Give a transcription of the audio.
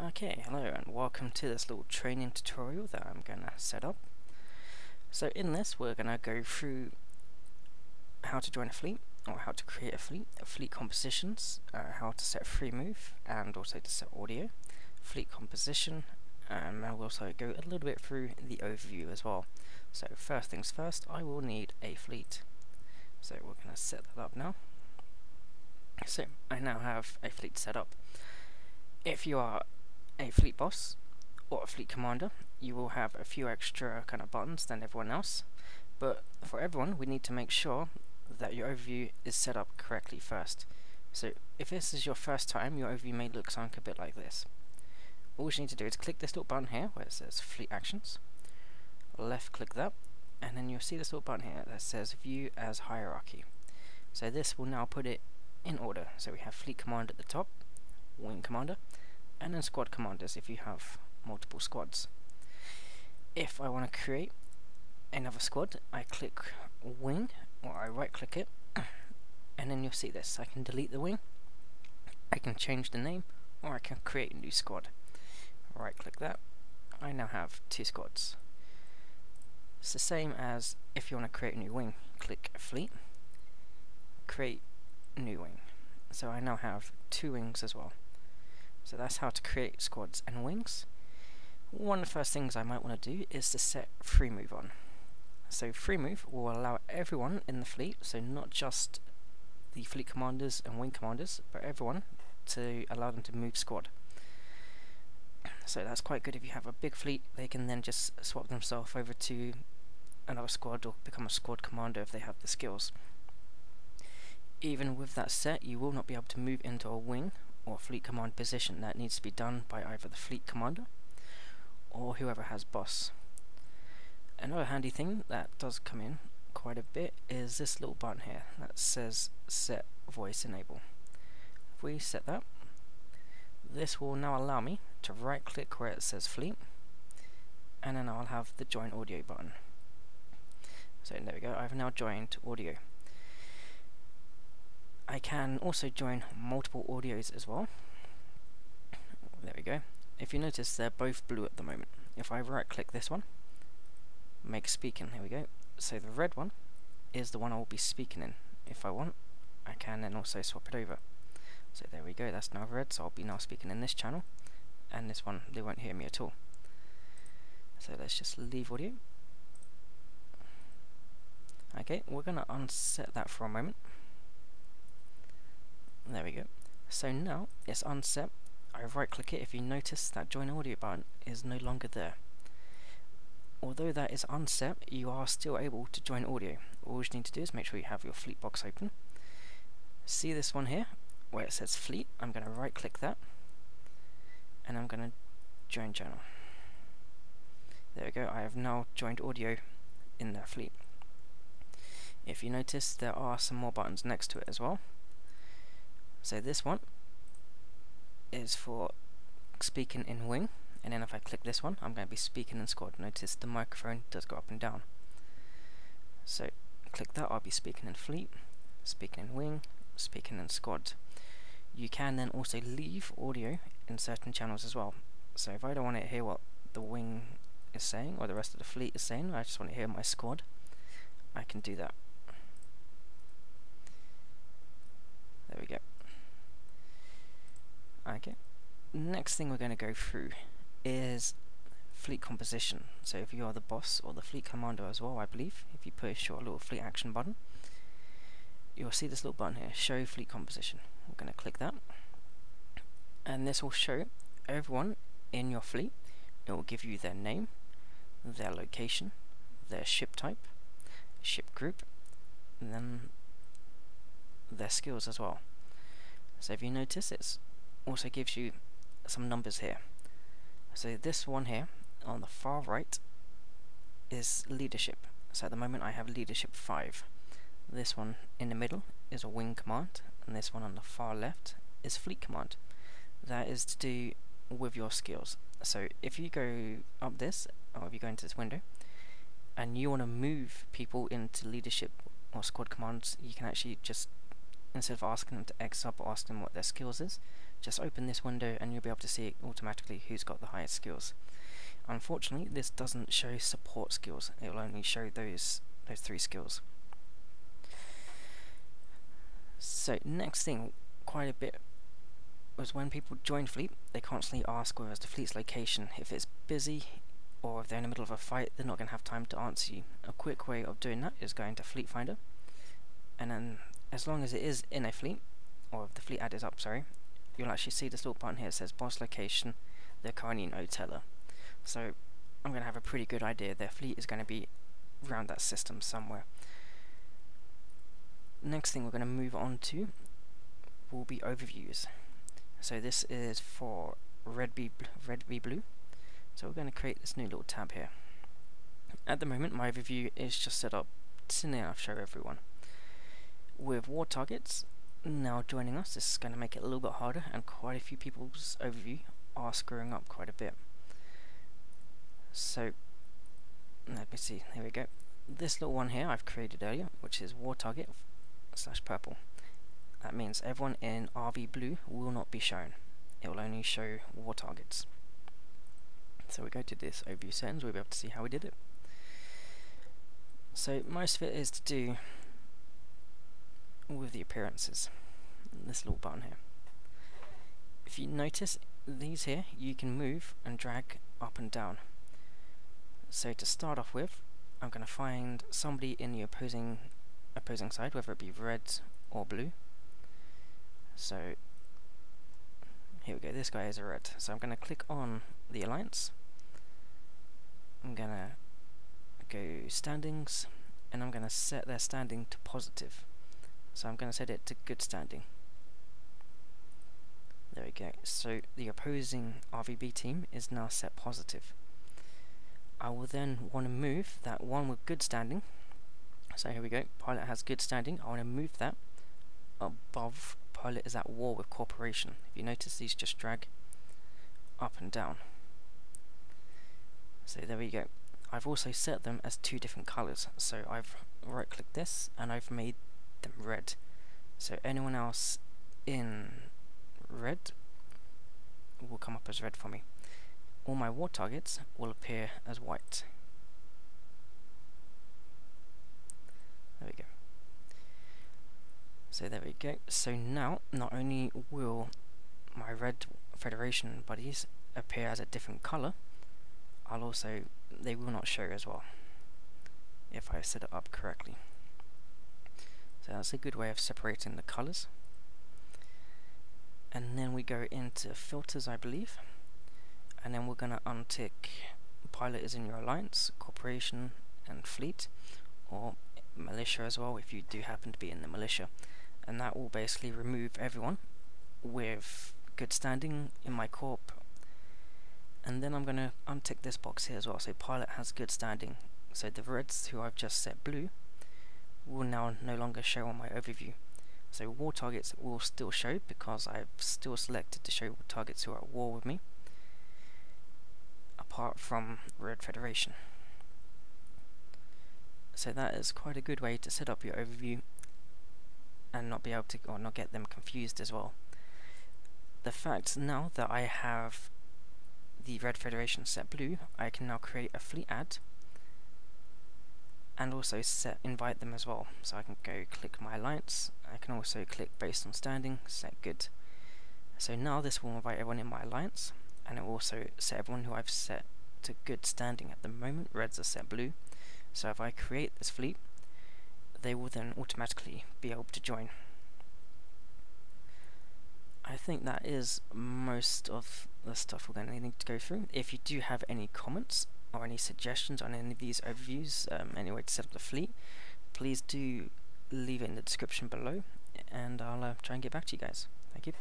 Okay, hello and welcome to this little training tutorial that I'm going to set up. So in this we're going to go through how to join a fleet, or how to create a fleet compositions, how to set free move, and also to set audio, fleet composition, and I'll also go a little bit through the overview as well. So first things first, I will need a fleet. So we're going to set that up now. So I now have a fleet set up. If you are a fleet boss or a fleet commander, you will have a few extra kind of buttons than everyone else, but for everyone we need to make sure that your overview is set up correctly first. So if this is your first time, your overview may look something a bit like this. All you need to do is click this little button here where it says fleet actions, left click that, and then you'll see this little button here that says view as hierarchy. So this will now put it in order. So we have fleet commander at the top, wing commander, and then squad commanders if you have multiple squads. If I want to create another squad, I click wing, or I right click it, and then you'll see this. I can delete the wing, I can change the name, or I can create a new squad. Right click that, I now have two squads. It's the same as if you want to create a new wing, click fleet, create new wing. So I now have two wings as well. So that's how to create squads and wings. One of the first things I might want to do is to set free move on. So free move will allow everyone in the fleet, so not just the fleet commanders and wing commanders, but everyone, to allow them to move squad. So that's quite good. If you have a big fleet, they can then just swap themselves over to another squad or become a squad commander if they have the skills. Even with that set, you will not be able to move into a wing or fleet command position. That needs to be done by either the fleet commander or whoever has boss. Another handy thing that does come in quite a bit is this little button here that says set voice enable. If we set that, this will now allow me to right click where it says fleet, and then I'll have the join audio button. So there we go, I've now joined audio. I can also join multiple audios as well. There we go. If you notice, they're both blue at the moment. If I right click this one, make speaking, here we go. So the red one is the one I will be speaking in. If I want, I can then also swap it over. So there we go, that's now red, so I'll be now speaking in this channel, and this one, they won't hear me at all. So let's just leave audio. Okay, we're going to unset that for a moment. There we go. So now it's unset. I right click it. If you notice, that join audio button is no longer there. Although that is unset, you are still able to join audio. All you need to do is make sure you have your fleet box open. See this one here where it says fleet? I'm going to right click that, and I'm going to join channel. There we go, I have now joined audio in that fleet. If you notice, there are some more buttons next to it as well. So this one is for speaking in wing, and then if I click this one, I'm going to be speaking in squad. Notice the microphone does go up and down. So click that, I'll be speaking in fleet, speaking in wing, speaking in squad. You can then also leave audio in certain channels as well. So if I don't want to hear what the wing is saying or the rest of the fleet is saying, I just want to hear my squad, I can do that. There we go. Okay, next thing we're going to go through is fleet composition. So if you are the boss or the fleet commander as well, I believe, if you push your little fleet action button, you'll see this little button here, show fleet composition. We're going to click that, and this will show everyone in your fleet. It will give you their name, their location, their ship type, ship group, and then their skills as well. So if you notice, it also gives you some numbers here. So this one here on the far right is leadership. So at the moment I have leadership 5. This one in the middle is a wing command, and this one on the far left is fleet command. That is to do with your skills. So if you go up this, or if you go into this window, and you want to move people into leadership or squad commands, you can actually just, instead of asking them to X up or ask them what their skills is, just open this window and you'll be able to see automatically who's got the highest skills. Unfortunately, this doesn't show support skills. It will only show those 3 skills. So next thing, quite a bit, was when people join fleet, they constantly ask where's the fleet's location. If it's busy or if they're in the middle of a fight, they're not going to have time to answer you. A quick way of doing that is going to Fleet Finder, and then as long as it is in a fleet, or if the fleet ad is up, sorry, you'll actually see this little button here that says boss location. They're currently in Otella. So I'm going to have a pretty good idea their fleet is going to be around that system somewhere. Next thing we're going to move on to will be overviews. So this is for RvB Blue. So we're going to create this new little tab here. At the moment my overview is just set up to now show everyone. With war targets now joining us, this is going to make it a little bit harder, and quite a few people's overview are screwing up quite a bit. So let me see, there we go. This little one here I've created earlier, which is war target / purple. That means everyone in RV Blue will not be shown. It will only show war targets. So we go to this overview settings, we'll be able to see how we did it. So most of it is to do with the appearances. This little button here. If you notice these here, you can move and drag up and down. So to start off with, I'm going to find somebody in the opposing side, whether it be red or blue. So here we go, this guy is a red. So I'm going to click on the alliance. I'm going to go standings, and I'm going to set their standing to positive. So I'm going to set it to good standing. There we go. So the opposing RvB team is now set positive. I will then want to move that one with good standing. So here we go, pilot has good standing. I want to move that above pilot is at war with corporation. If you notice, these just drag up and down. So there we go. I've also set them as 2 different colours. So I've right clicked this and I've made them red. So anyone else in red will come up as red for me. All my war targets will appear as white. There we go. So there we go. So now not only will my red Federation buddies appear as a different colour, they will not show as well if I set it up correctly. So that's a good way of separating the colours. And then we go into filters, I believe, and then we're going to untick pilot is in your alliance, corporation and fleet, or militia as well if you do happen to be in the militia, and that will basically remove everyone with good standing in my corp. And then I'm going to untick this box here as well, so pilot has good standing. So the reds who I've just set blue will now no longer show on my overview. So war targets will still show because I've still selected to show targets who are at war with me, apart from Red Federation. So that is quite a good way to set up your overview and not be able to, or not get them confused as well. The fact now that I have the Red Federation set blue, I can now create a fleet ad and also invite them as well. So I can go click my alliance, I can also click based on standing, set good. So now this will invite everyone in my alliance, and it will also set everyone who I've set to good standing. At the moment reds are set blue, so if I create this fleet, they will then automatically be able to join. I think that is most of the stuff we're going to need to go through. If you do have any comments or any suggestions on any of these overviews, any way to set up the fleet, please do leave it in the description below, and I'll try and get back to you guys. Thank you.